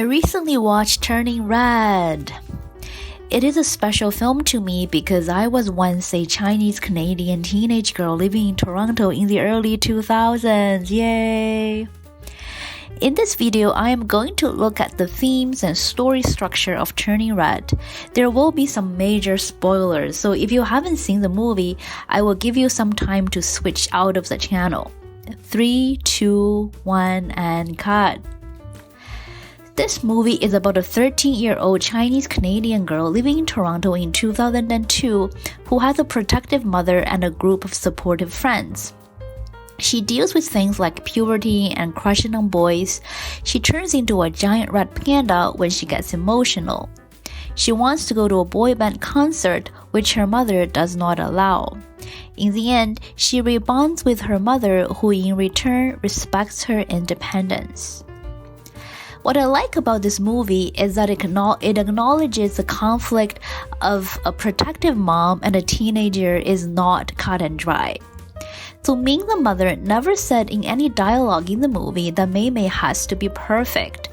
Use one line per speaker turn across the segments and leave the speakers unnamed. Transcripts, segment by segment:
I recently watched Turning Red. It is a special film to me because I was once a Chinese-Canadian teenage girl living in Toronto in the early 2000s. Yay! In this video, I am going to look at the themes and story structure of Turning Red. There will be some major spoilers, so if you haven't seen the movie, I will give you some time to switch out of the channel. 3, 2, 1, and cut. This movie is about a 13-year-old Chinese-Canadian girl living in Toronto in 2002 who has a protective mother and a group of supportive friends. She deals with things like puberty and crushing on boys. She turns into a giant red panda when she gets emotional. She wants to go to a boy band concert, which her mother does not allow. In the end, she rebonds with her mother, who in return respects her independence. What I like about this movie is that it acknowledges the conflict of a protective mom and a teenager is not cut and dry. So Ming, the mother, never said in any dialogue in the movie that Mei Mei has to be perfect.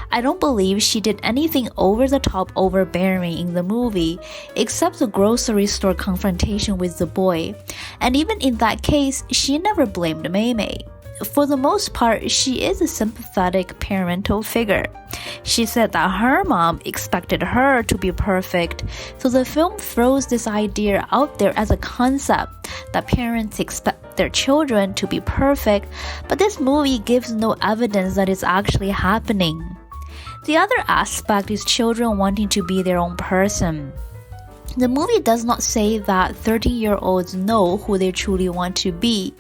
I don't believe she did anything over-the-top overbearing in the movie, except the grocery store confrontation with the boy. And even in that case, she never blamed Mei Mei. For the most part, she is a sympathetic parental figure. She said that her mom expected her to be perfect, so the film throws this idea out there as a concept that parents expect their children to be perfect, but this movie gives no evidence that it's actually happening. The other aspect is children wanting to be their own person. The movie does not say that 13-year-olds know who they truly want to be.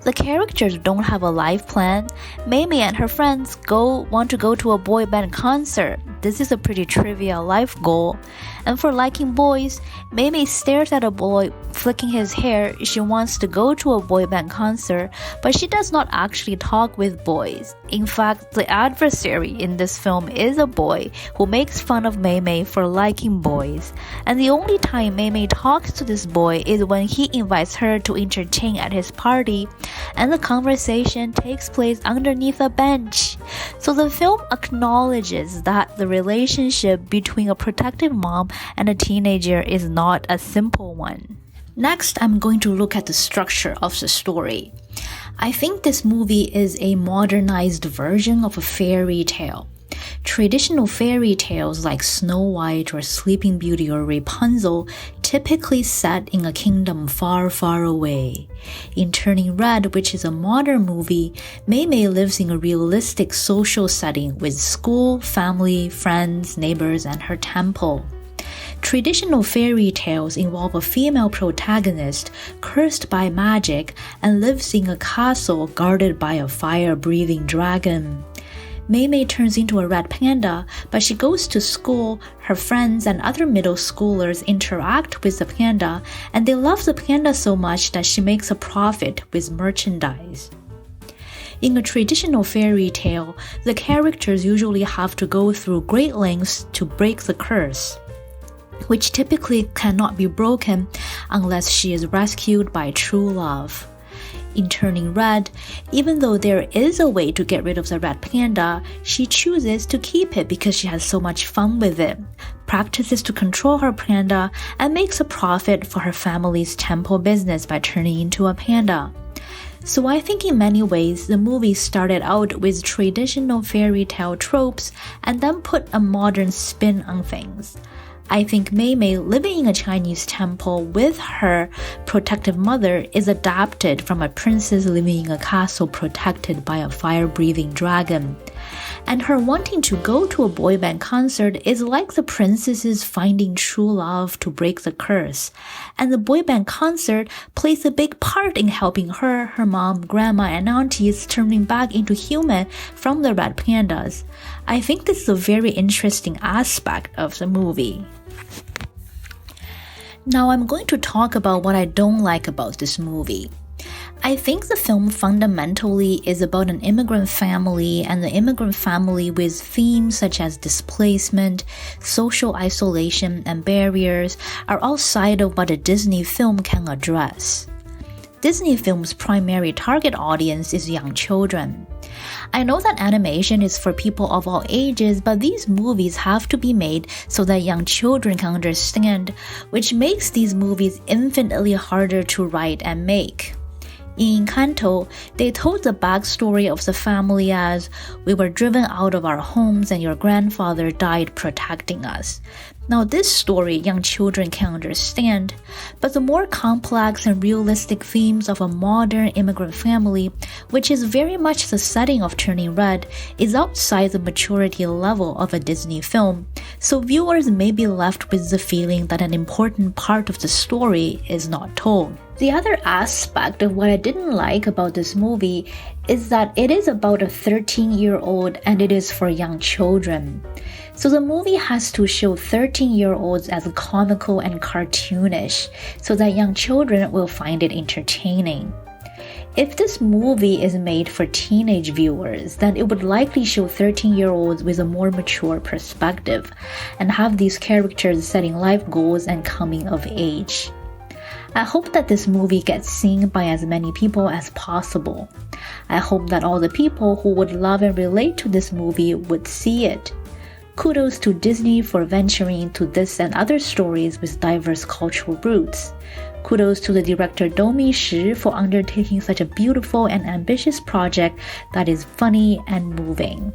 The characters don't have a life plan. Mei Mei and her friends want to go to a boy band concert. This is a pretty trivial life goal. And for liking boys, Mei Mei stares at a boy flicking his hair. She wants to go to a boy band concert, but she does not actually talk with boys. In fact, the adversary in this film is a boy who makes fun of Mei Mei for liking boys. And the only time Mei Mei talks to this boy is when he invites her to entertain at his party, and the conversation takes place underneath a bench. So the film acknowledges that the relationship between a protective mom and a teenager is not a simple one. Next, I'm going to look at the structure of the story. I think this movie is a modernized version of a fairy tale. Traditional fairy tales like Snow White or Sleeping Beauty or Rapunzel typically set in a kingdom far, far away. In Turning Red, which is a modern movie, Mei Mei lives in a realistic social setting with school, family, friends, neighbors, and her temple. Traditional fairy tales involve a female protagonist cursed by magic and lives in a castle guarded by a fire-breathing dragon. Mei Mei turns into a red panda, but she goes to school, her friends and other middle schoolers interact with the panda, and they love the panda so much that she makes a profit with merchandise. In a traditional fairy tale, the characters usually have to go through great lengths to break the curse, which typically cannot be broken unless she is rescued by true love. In Turning Red, even though there is a way to get rid of the red panda, she chooses to keep it because she has so much fun with it, practices to control her panda, and makes a profit for her family's temple business by turning into a panda. So I think in many ways, the movie started out with traditional fairy tale tropes and then put a modern spin on things. I think Mei Mei living in a Chinese temple with her protective mother is adapted from a princess living in a castle protected by a fire-breathing dragon. And her wanting to go to a boy band concert is like the princess's finding true love to break the curse. And the boy band concert plays a big part in helping her mom, grandma, and aunties turning back into human from the red pandas. I think this is a very interesting aspect of the movie. Now I'm going to talk about what I don't like about this movie. I think the film fundamentally is about an immigrant family, and the immigrant family with themes such as displacement, social isolation, and barriers are outside of what a Disney film can address. Disney film's primary target audience is young children. I know that animation is for people of all ages, but these movies have to be made so that young children can understand, which makes these movies infinitely harder to write and make. In Kanto, they told the backstory of the family as, "We were driven out of our homes and your grandfather died protecting us." Now this story young children can understand, but the more complex and realistic themes of a modern immigrant family, which is very much the setting of Turning Red, is outside the maturity level of a Disney film, so viewers may be left with the feeling that an important part of the story is not told. The other aspect of what I didn't like about this movie is that it is about a 13-year-old and it is for young children. So the movie has to show 13-year-olds as comical and cartoonish so that young children will find it entertaining. If this movie is made for teenage viewers, then it would likely show 13-year-olds with a more mature perspective and have these characters setting life goals and coming of age. I hope that this movie gets seen by as many people as possible. I hope that all the people who would love and relate to this movie would see it. Kudos to Disney for venturing into this and other stories with diverse cultural roots. Kudos to the director Domi Shi for undertaking such a beautiful and ambitious project that is funny and moving.